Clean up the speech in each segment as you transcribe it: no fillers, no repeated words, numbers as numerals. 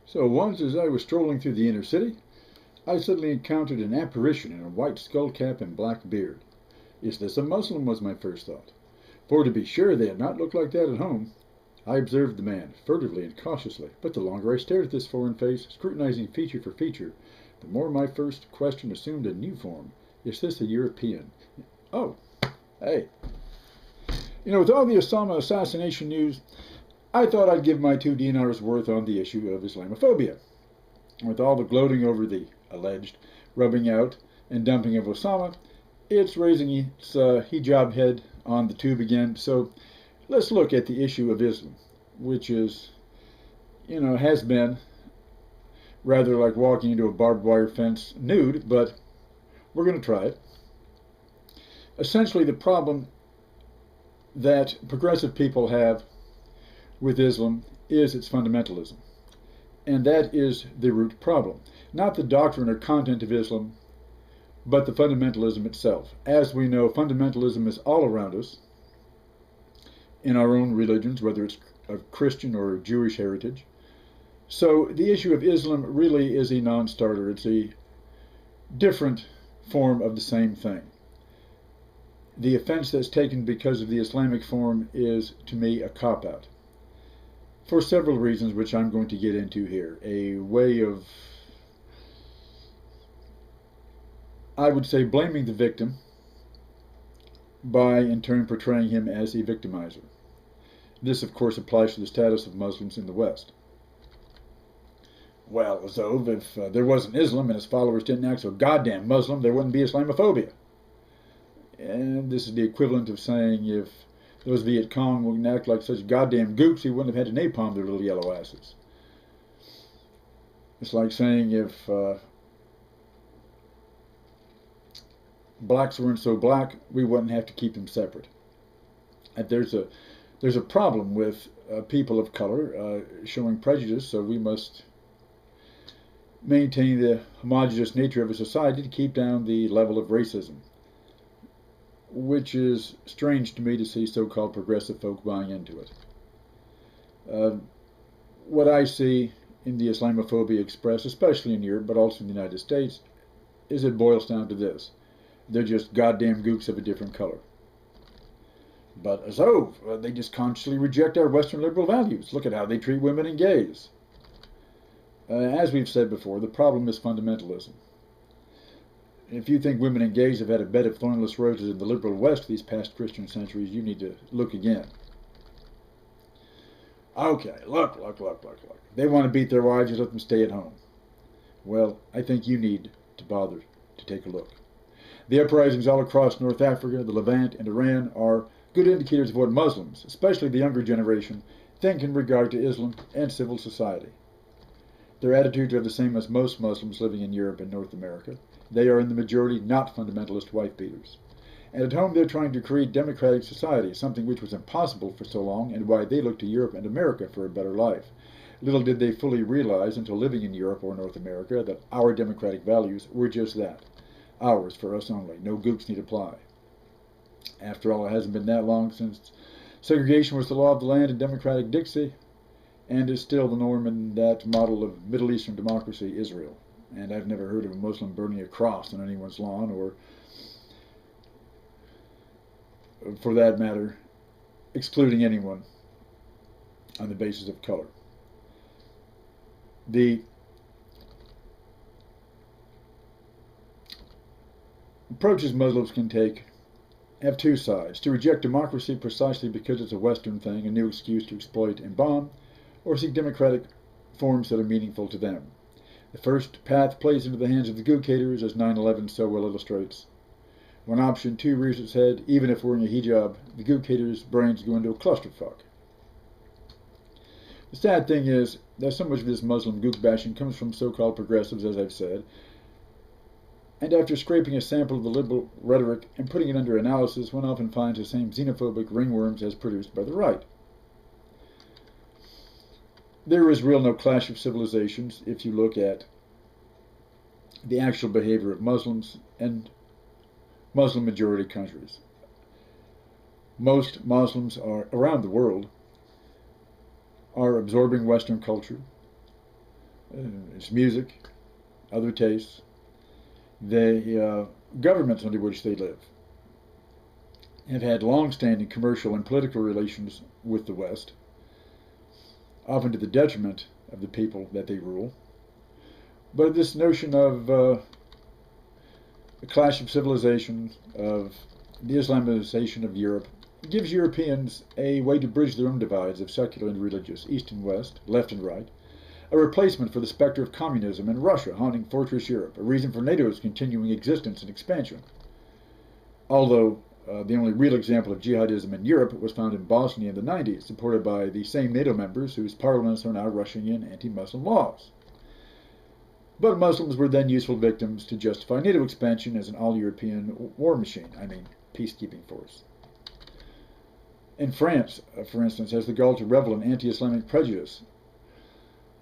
So once as I was strolling through the inner city, I suddenly encountered an apparition in a white skull cap and black beard. Is this a Muslim, was my first thought. For to be sure they had not looked like that at home. I observed the man, furtively and cautiously, but the longer I stared at this foreign face, scrutinizing feature for feature, the more my first question assumed a new form. Is this a European? Oh, hey. With all the Osama assassination news, I thought I'd give my 2 dinars worth on the issue of Islamophobia. With all the gloating over the alleged rubbing out and dumping of Osama, it's raising its hijab head on the tube again. So let's look at the issue of Islam, which is, has been rather like walking into a barbed wire fence nude, but we're going to try it. Essentially, the problem that progressive people have with Islam is its fundamentalism. And that is the root problem. Not the doctrine or content of Islam, but the fundamentalism itself. As we know, fundamentalism is all around us in our own religions, whether it's of Christian or Jewish heritage. So the issue of Islam really is a non-starter. It's a different form of the same thing. The offense that's taken because of the Islamic form is, to me, a cop-out. For several reasons, which I'm going to get into here. A way of, I would say, blaming the victim by, in turn, portraying him as a victimizer. This, of course, applies to the status of Muslims in the West. Well, Azov, if there wasn't Islam and his followers didn't act so goddamn Muslim, there wouldn't be Islamophobia. And this is the equivalent of saying if those Viet Cong wouldn't act like such goddamn gooks, he wouldn't have had to napalm their little yellow asses. It's like saying if blacks weren't so black, we wouldn't have to keep them separate. And there's a problem with people of color showing prejudice, so we must maintain the homogeneous nature of a society to keep down the level of racism, which is strange to me to see so-called progressive folk buying into it. What I see in the Islamophobia expressed, especially in Europe, but also in the United States, is it boils down to this. They're just goddamn gooks of a different color. But Azov, they just consciously reject our Western liberal values. Look at how they treat women and gays. As we've said before, the problem is fundamentalism. If you think women and gays have had a bed of thornless roses in the liberal West these past Christian centuries, you need to look again. Okay, look. They want to beat their wives, just let them stay at home. Well, I think you need to bother to take a look. The uprisings all across North Africa, the Levant, and Iran are good indicators of what Muslims, especially the younger generation, think in regard to Islam and civil society. Their attitudes are the same as most Muslims living in Europe and North America. They are in the majority not fundamentalist wife beaters. And at home they're trying to create democratic society, something which was impossible for so long and why they look to Europe and America for a better life. Little did they fully realize until living in Europe or North America that our democratic values were just that. Ours for us only. No gooks need apply. After all, it hasn't been that long since segregation was the law of the land in democratic Dixie, and is still the norm in that model of Middle Eastern democracy, Israel. And I've never heard of a Muslim burning a cross on anyone's lawn, or, for that matter, excluding anyone on the basis of color. The approaches Muslims can take have two sides: to reject democracy precisely because it's a Western thing, a new excuse to exploit and bomb, or seek democratic forms that are meaningful to them. The first path plays into the hands of the Gook haters, as 9/11 so well illustrates. When option 2 rears its head, even if wearing a hijab, the Gook haters' brains go into a clusterfuck. The sad thing is that so much of this Muslim Gook bashing comes from so-called progressives, as I've said, and after scraping a sample of the liberal rhetoric and putting it under analysis, one often finds the same xenophobic ringworms as produced by the right. There is real no clash of civilizations if you look at the actual behavior of Muslims and Muslim majority countries. Most Muslims around the world are absorbing Western culture, its music, other tastes, the governments under which they live have had long-standing commercial and political relations with the West, often to the detriment of the people that they rule. But this notion of the clash of civilizations, of the Islamization of Europe, gives Europeans a way to bridge their own divides of secular and religious, East and West, left and right, a replacement for the specter of communism and Russia haunting Fortress Europe, a reason for NATO's continuing existence and expansion. Although the only real example of jihadism in Europe was found in Bosnia in the 90s, supported by the same NATO members whose parliaments are now rushing in anti-Muslim laws. But Muslims were then useful victims to justify NATO expansion as an all-European war machine, peacekeeping force. In France, for instance, has the gall to revel in anti-Islamic prejudice.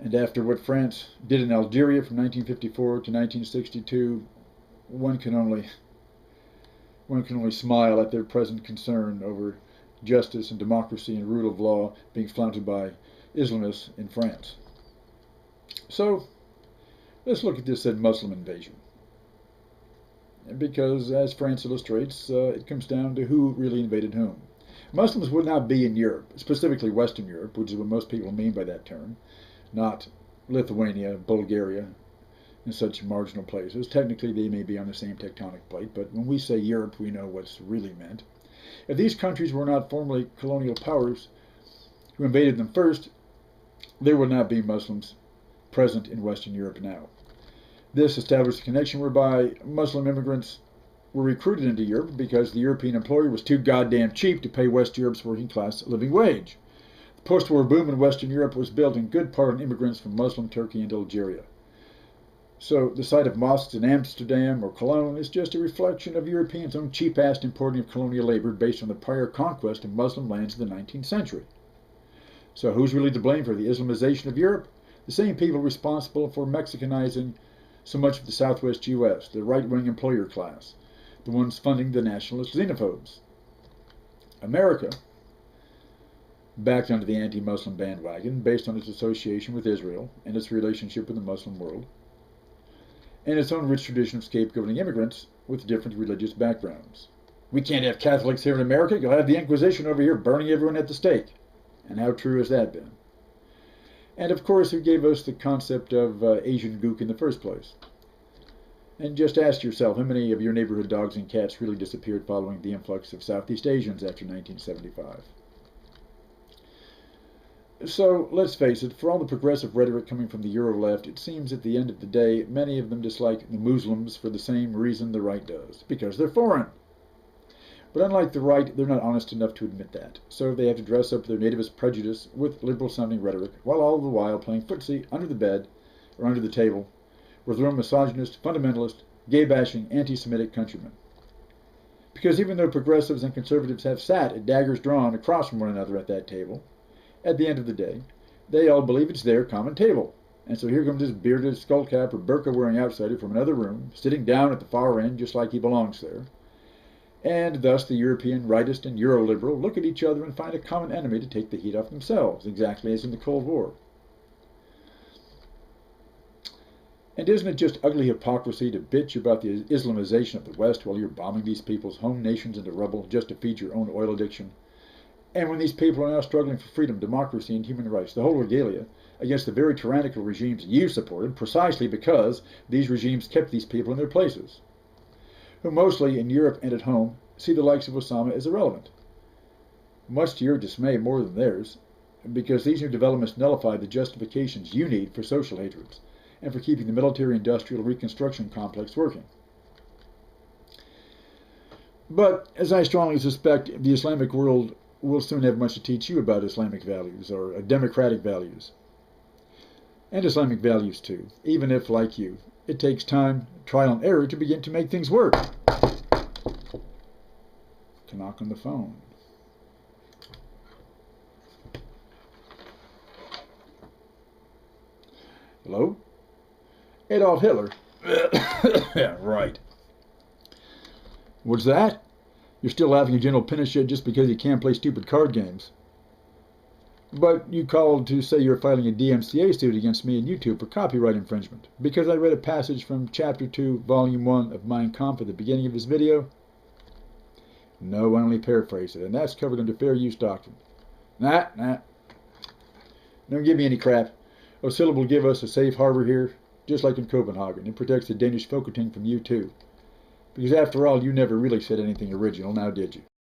And after what France did in Algeria from 1954 to 1962, one can only smile at their present concern over justice and democracy and rule of law being flaunted by Islamists in France. So, let's look at this Muslim invasion. Because, as France illustrates, it comes down to who really invaded whom. Muslims would not be in Europe, specifically Western Europe, which is what most people mean by that term, not Lithuania, Bulgaria, and such marginal places. Technically, they may be on the same tectonic plate, but when we say Europe, we know what's really meant. If these countries were not formerly colonial powers who invaded them first, there would not be Muslims present in Western Europe now. This established a connection whereby Muslim immigrants were recruited into Europe because the European employer was too goddamn cheap to pay West Europe's working class a living wage. The post-war boom in Western Europe was built in good part on immigrants from Muslim Turkey and Algeria. So the sight of mosques in Amsterdam or Cologne is just a reflection of Europeans' own cheap-ass importing of colonial labor based on the prior conquest of Muslim lands in the 19th century. So who's really to blame for the Islamization of Europe? The same people responsible for Mexicanizing so much of the southwest U.S., the right-wing employer class, the ones funding the nationalist xenophobes. America backed onto the anti-Muslim bandwagon based on its association with Israel and its relationship with the Muslim world, and its own rich tradition of scapegoating immigrants with different religious backgrounds. We can't have Catholics here in America. You'll have the Inquisition over here burning everyone at the stake. And how true has that been? And of course, who gave us the concept of Asian Gook in the first place? And just ask yourself, how many of your neighborhood dogs and cats really disappeared following the influx of Southeast Asians after 1975? So, let's face it, for all the progressive rhetoric coming from the Euro left, it seems at the end of the day, many of them dislike the Muslims for the same reason the right does, because they're foreign. But unlike the right, they're not honest enough to admit that, so they have to dress up their nativist prejudice with liberal-sounding rhetoric, while all the while playing footsie under the bed, or under the table, with their own misogynist, fundamentalist, gay-bashing, anti-Semitic countrymen. Because even though progressives and conservatives have sat at daggers drawn across from one another at that table, at the end of the day, they all believe it's their common table. And so here comes this bearded, skullcap or burqa-wearing outsider from another room, sitting down at the far end just like he belongs there. And thus the European rightist and Euro-liberal look at each other and find a common enemy to take the heat off themselves, exactly as in the Cold War. And isn't it just ugly hypocrisy to bitch about the Islamization of the West while you're bombing these people's home nations into rubble just to feed your own oil addiction? And when these people are now struggling for freedom, democracy, and human rights, the whole regalia, against the very tyrannical regimes you supported, precisely because these regimes kept these people in their places, who mostly in Europe and at home see the likes of Osama as irrelevant. Much to your dismay more than theirs, because these new developments nullify the justifications you need for social hatreds and for keeping the military-industrial reconstruction complex working. But, as I strongly suspect, the Islamic world will soon have much to teach you about Islamic values, or democratic values. And Islamic values too, even if, like you, it takes time, trial and error to begin to make things work. To knock on the phone. Hello? Adolf Hitler. Yeah, right. What's that? You're still laughing at General Pinochet just because he can't play stupid card games. But you called to say you're filing a DMCA suit against me and YouTube for copyright infringement because I read a passage from Chapter 2, Volume 1 of Mein Kampf at the beginning of this video. No, I only paraphrased it, and that's covered under fair use doctrine. Nah. Don't give me any crap. Oscilla will give us a safe harbor here, just like in Copenhagen. It protects the Danish Folketing from you too. Because after all, you never really said anything original, now did you?